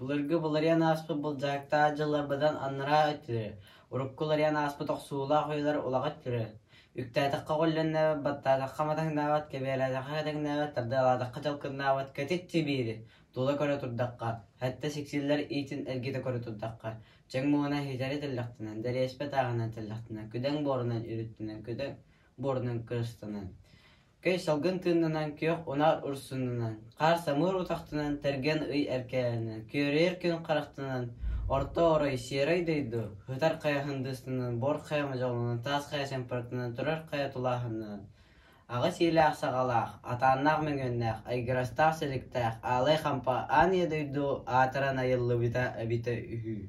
Булыргы буларян аспы булжакта жыларбадан аннара өттүрө. Уруккуларян аспы токсуула койлар улага өттүрө. Үктәтәккә голланна баттатакка матаңнават кебеләдәккә дәгнәват тардаладакка жалкыннават кәтитти бири. Тула көрө турдакка. Хәтта сексилләр итин элгите көрө турдакка. Чаңмуна хитәре телләктенән, дәреспе тагына телләктенән, күдәң борунан үрүттенән, күдәң борунан кырстынан. Кей салгын тыннан кёк онар урсуннан. Кар самыр утактынан терген ый эркәнен. Көрер күн карактынан орта орай серай дейду. Хытар кая хындыстынан, бор кая мажалынан, тас кая семпартынан, турар кая тулахынан. Ага силах сагалах, атаннак меңөннәк, айгырастак селиктәк, алай хампа ания дейду, атарана йыллы бита үхү.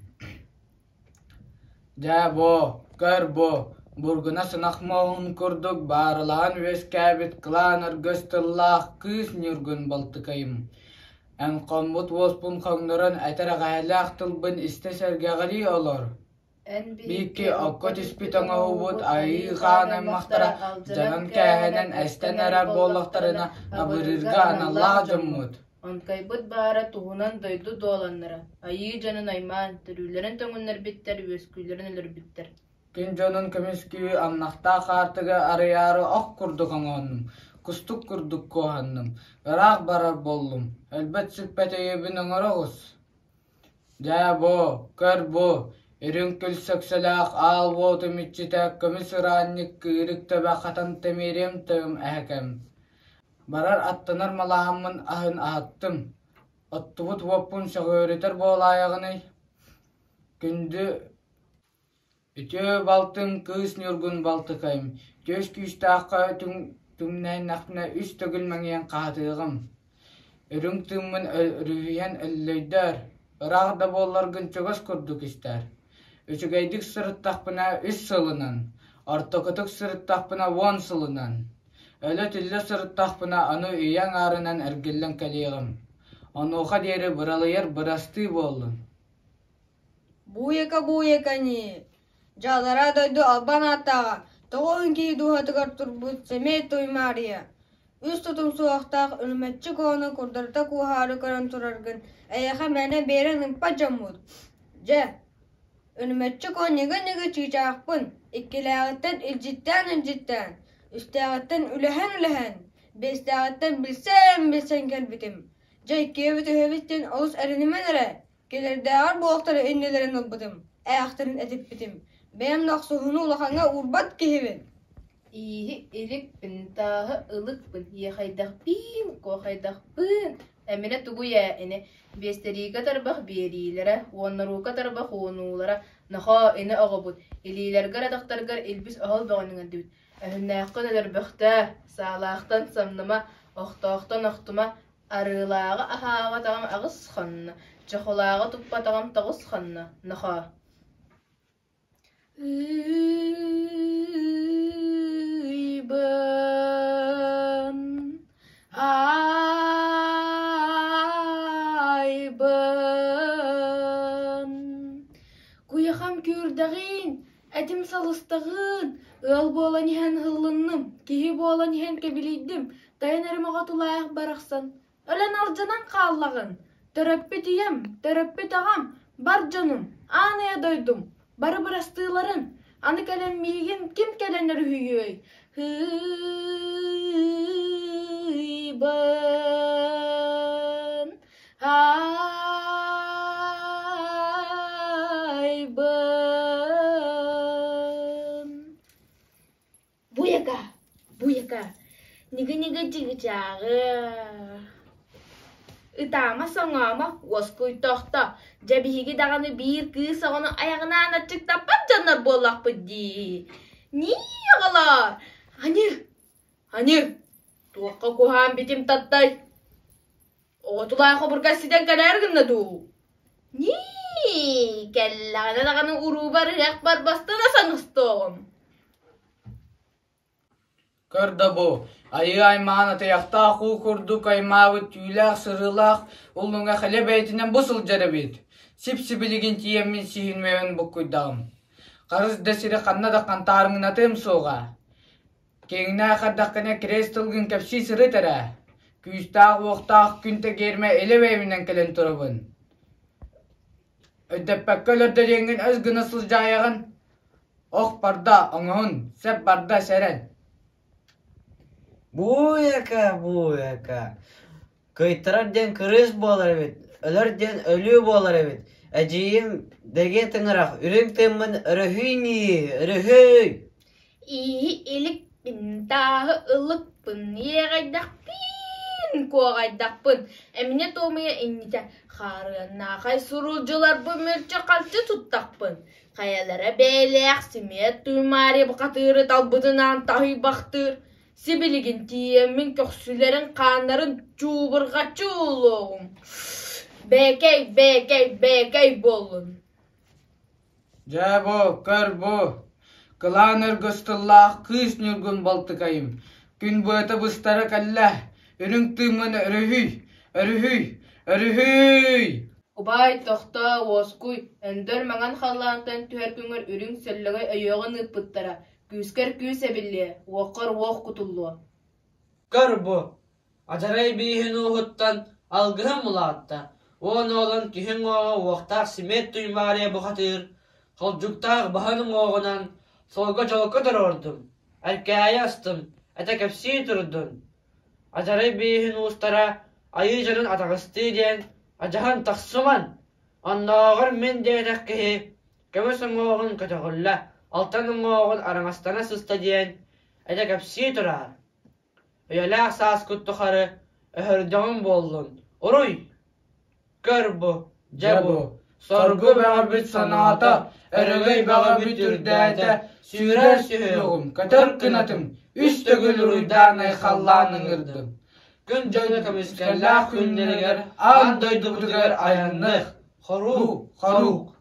Жабо, көрбо, бургуна сынақмауын көрдік, барылаған вескәбет қылан ыргыстыллақ кыз нүргін балтықайым. Ән қомбут оспун қоңнырын әтір ғайлақ тылбын істесергеғали олар. Бейкі оққыт іспетіңі ұбыт айы ғаны мақтара, жанын кәхінен әстен әрі болықтарына абырырға аналлақ жыммыд. Онкайбыт бара туһунан дойду доланнара. Айы жанын айман, түрүлерин төңүннер биттер, өскүлерин өлөр биттер. Кин жонун көмескү амнахта қартыға арыяры оқ күрдік оңоным, күстік күрдік коғанным, ырақ барар болдым, әлбәт сүппәт өйебін оңырығыз. Жабо, көрбо, үрін күл сөкселәқ ал боты мүтчетәк көміс ыранник күйрік төбә қатан темерем төм әкәм. Барар аттанар малағамын ахын аттым. Оттубут воппун шағырытар болайығыны. Күнді үтө балтым кыз нүргін балтықайым. Төс күстаққа түмнәй нақпына үс төгілмәңен қатығым. Үрің түммін үрүйен өллөйдер. Ырағда боларғын чөгіс күрдік істер. Үчігейдік сұрыттақпына үс сылынан. Артықытық сұрыттақпына 10 сылынан. Өлі түлі сұрыттақпына аны үйен арынан әргілін кәлеғім. Онуға дері бұралайыр бұрасты болын. Буяка не. Жалара дойду албан аттаға. Тоғын кейду хатығар тұрбұт семей тоймария. Үз тұтым суақтақ үлметчі коны күрдірті кухары көрін тұрарғын. Әйеға мәне берін ұмпа жамуд. Же, үлметчі кон неге чичақпын. Иккеләғыттен үлжіттен. Üstəğətdən üləhən, bestəğətdən bilsən kəlbitim. Cay kevit ühevitdən olus ərinimənərə, gelerdəğər boğaktara ennelerin olbıdım, ayaqtарын edip bitim. Benim naqsuhunu ulaqanga urbat kehevin. İyi ilikpin, tağı ılıkpın, yeğaydaqpin, koğaydaqpın. Әміне тугу яәне, бестері катарбақ берилері, оннару катарбақ онулары, наға әне ағабыд, елейлергер адақтаргар елбіз ағал бағаныңын дөйд. Әхіннәққы дәдірбіқті, сағалақтан самнама, оқтақтан оқтыма, арылағы ахаға тағам ағыз қанына, чақылағы тұппа тағам тағыз қанына, наға. Куяхам көрдағын, әдім салыстағын, ыл болан ехен ғылынным, кейі болан ехен кәбілейдім, дайын әріміға тұлайық барақсан. Өлен аржанан қаллағын, төрөппі тием, төрөппі тағам, бар жаным, аныя дойдым, бары бұрастыларын, аны кәлем мейген кім кәленер хүйей? Буяка, неге жығы. Ütama soňama waskuy toxta. Jabihigi dagany bir kız soňany ayagına anatçyk tapap jannar bollakpy di. Ni agalar? Hani? Tuwakka kuhan bitim tattay. Otulay xaburka siden kadargynna du. Ni? Kellagana dagany urubar yak bastana saňystogum. Көрді бұ, айы аймағына таяқта қу күрдік аймағы түйләқ, сырылақ, ұлыңа қылы бәйтінен бұсыл жәрі бет. Сіп-сібілеген тиеммен сүйінмеуін бұқ көйдағым. Қарыз дәсірі қанна да қантарыңын атым соға. Кеңіне қардаққына керес тұлғын кәпсі сыры тәрі. Күйістағы оқтақ күнті керме әлі бәймінен кілін тұрыбын. Ödeppekkölörde dengin öz gınısız jayagın. Ok barda oňoň, sep barda seren. Bu yaka. Kıytırar den kırız bolar evet. Ölür den ölü bolar evet. Ejiyim dege tıngırak. Ürün tımın ırıhüy. İyi ilik bintahı ılıkpın, yeğaydak bin koğaydakpın. Emine tomaya innite, xarıannağay surulcular bu mürçe kalçı tuttakpın. Kayalara beylek, simet tuymari bu katırı talbıdınan tahi baktır. Sibiligin tiyemin köksülerin kanların çuburga çuğuluğum. Bekey bolun. Jabo, kör bu. Kılan ırgıstıllah kız nürgün baltıkayım. Gün boyata bıstara kallah. Ürün tımın örühüy. Ubay tohta woskuy, endör mangan xallantan tüher küngör ürün sellegay ayoğun ıppıttara. Küsker küse bilye, wokar wok kutullu. Kır bu. Acaray bihin uhuttan algıhım ulatta. Oğun oğlan kihin oğu voqtaq simet tuymariye bu katır. Kolcuktaq bahanın oğunan solga jolka dururdum. Erkeğe astım. Ete kepsi turdun. Acaray bihin ustara ayıcanın atağıstı diyen acahan taqsuman. Annağır men deydak kehi. Kemesin oğun katağılla. Altanın oğun aranastana sısta diyen ete kepsi turar. Öyle sas kuttukarı öhürdüğün bollun. Uruy. Kör bu. Jabu. Sorgu bağa bit sanata, ergey bağa bit ürdäte, sürer sühüğüm, katar kınatım, üstögül ruydan ay xallanın ırdım. Gün joyda kamiskerlah kündeliger, an doydu buduger ayanlık. Horuk.